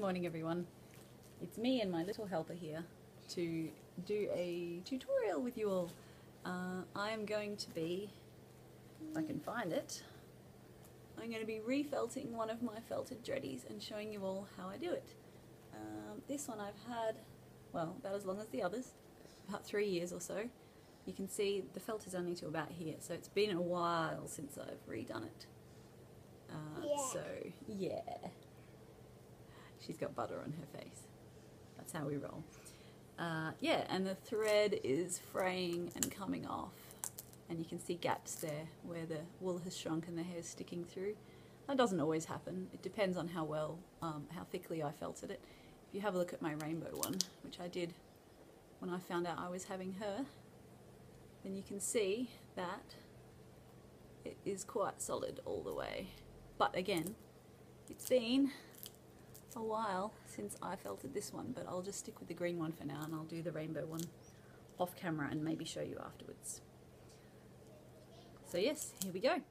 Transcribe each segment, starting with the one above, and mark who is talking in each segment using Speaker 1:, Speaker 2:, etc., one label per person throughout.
Speaker 1: morning everyone. It's me and my little helper here to do a tutorial with you all. I am going to be, if I can find it, I'm going to be refelting one of my felted dreadies and showing you all how I do it. This one I've had, well, about as long as the others, about 3 years or so. You can see the felt is only to about here, so it's been a while since I've redone it. So, yeah. She's got butter on her face. That's how we roll. Yeah, and the thread is fraying and coming off. And you can see gaps there where the wool has shrunk and the hair's sticking through. That doesn't always happen. It depends on how well, how thickly I felted it. If you have a look at my rainbow one, which I did when I found out I was having her, then you can see that it is quite solid all the way. But again, it's been a while since I felted this one, but I'll just stick with the green one for now and I'll do the rainbow one off camera and maybe show you afterwards. So yes, here we go.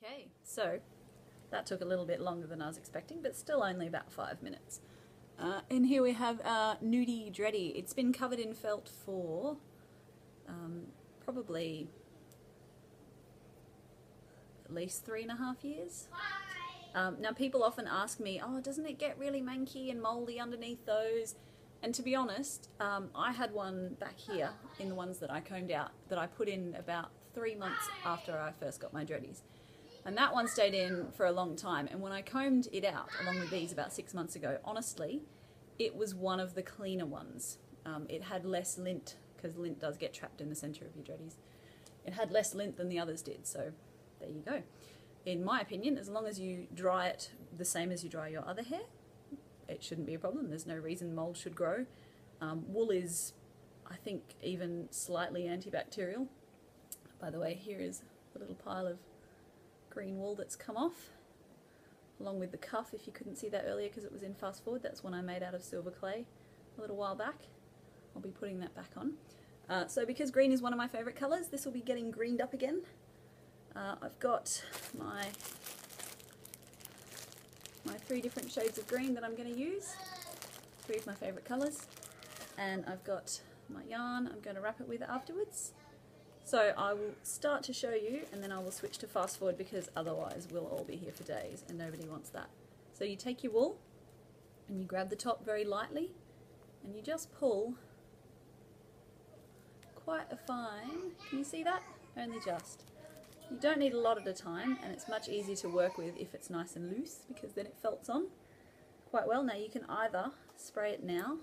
Speaker 1: Okay, so that took a little bit longer than I was expecting, but still only about 5 minutes. And here we have our nudie dreadie. It's been covered in felt for probably at least 3.5 years. Now people often ask me, oh, doesn't it get really manky and mouldy underneath those? And to be honest, I had one back here in the ones that I combed out that I put in about 3 months after I first got my dreadies. And that one stayed in for a long time. And when I combed it out, along with these about 6 months ago, honestly, it was one of the cleaner ones. It had less lint, because lint does get trapped in the centre of your dreadies. It had less lint than the others did, so there you go. In my opinion, as long as you dry it the same as you dry your other hair, it shouldn't be a problem. There's no reason mould should grow. Wool is, I think, even slightly antibacterial. By the way, here is a little pile of green wool that's come off, along with the cuff, if you couldn't see that earlier because it was in fast forward. That's one I made out of silver clay a little while back. I'll be putting that back on. So because green is one of my favourite colours, this will be getting greened up again. I've got my 3 different shades of green that I'm going to use, 3 of my favourite colours, and I've got my yarn I'm going to wrap it with afterwards. So I will start to show you and then I will switch to fast forward because otherwise we'll all be here for days and nobody wants that. So you take your wool and you grab the top very lightly and you just pull quite a fine, can you see that? Only just. You don't need a lot at a time and it's much easier to work with if it's nice and loose because then it felts on quite well. Now you can either spray it now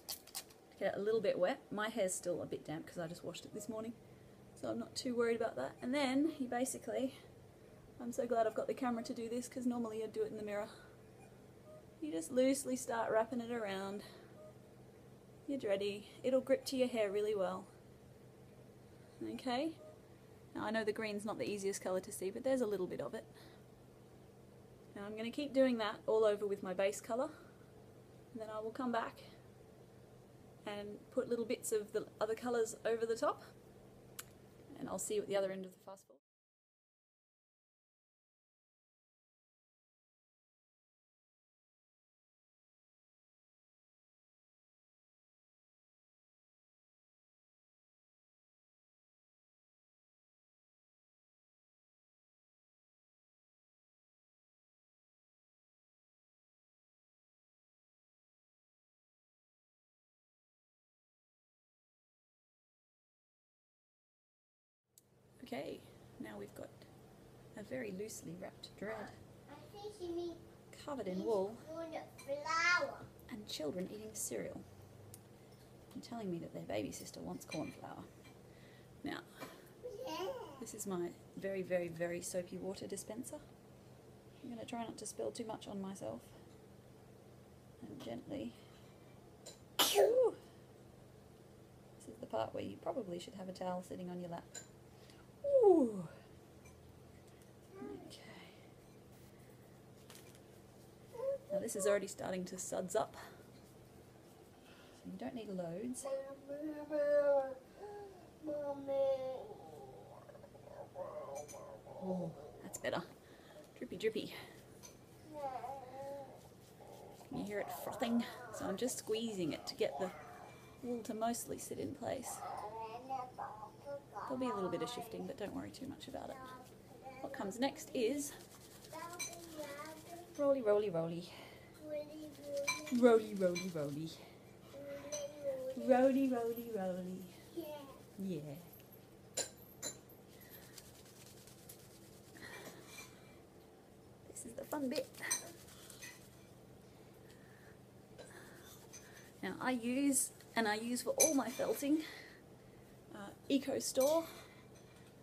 Speaker 1: to get it a little bit wet. My hair's still a bit damp because I just washed it this morning, so I'm not too worried about that. And then you basically, I'm so glad I've got the camera to do this because normally I'd do it in the mirror. You just loosely start wrapping it around your dreadie. It'll grip to your hair really well. Okay, now I know the green's not the easiest colour to see, but there's a little bit of it. Now I'm going to keep doing that all over with my base colour, and then I will come back and put little bits of the other colours over the top, and I'll see you at the other end of the fast forward. Okay, now we've got a very loosely wrapped dread, covered in wool, and children eating cereal and telling me that their baby sister wants cornflour. Now, this is my very, very, very soapy water dispenser. I'm going to try not to spill too much on myself and gently. Ooh. This is the part where you probably should have a towel sitting on your lap. Ooh. Okay. Now This is already starting to suds up. So you don't need loads. Oh, that's better. Drippy, drippy. Can you hear it frothing? So I'm just squeezing it to get the wool to mostly sit in place. There'll be a little bit of shifting, but don't worry too much about it. What comes next is roly, roly, roly. Roly, roly, roly. Roly, roly, roly. Yeah. This is the fun bit. Now I use for all my felting Eco Store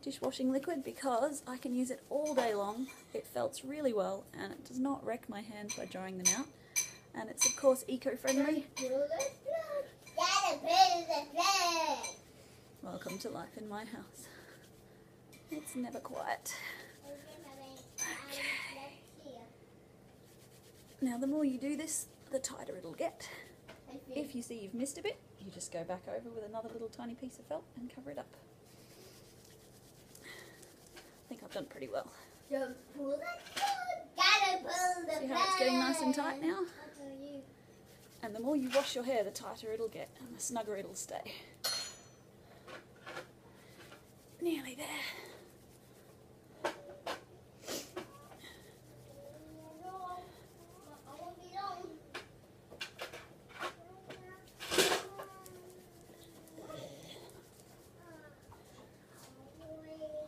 Speaker 1: dishwashing liquid because I can use it all day long. It felts really well and it does not wreck my hands by drying them out. And it's of course eco-friendly. Welcome to life in my house. It's never quiet. Okay. Now the more you do this, the tighter it'll get. If you see you've missed a bit, you just go back over with another little tiny piece of felt and cover it up. I think I've done pretty well. See how it's getting nice and tight now? And the more you wash your hair, the tighter it'll get and the snugger it'll stay. Nearly there.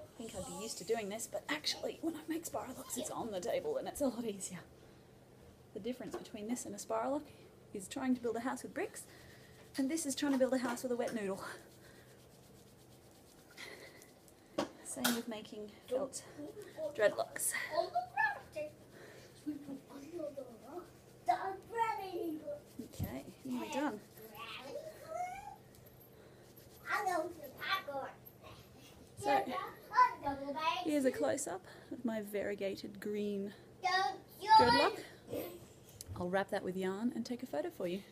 Speaker 1: I think I'd be used to doing this, but actually when I make spiral locks it's on the table and it's a lot easier. The difference between this and a spiral lock is trying to build a house with bricks, and this is trying to build a house with a wet noodle. Same with making felt dreadlocks. Okay, nearly done. So, here's a close-up of my variegated green dreadlock. I'll wrap that with yarn and take a photo for you.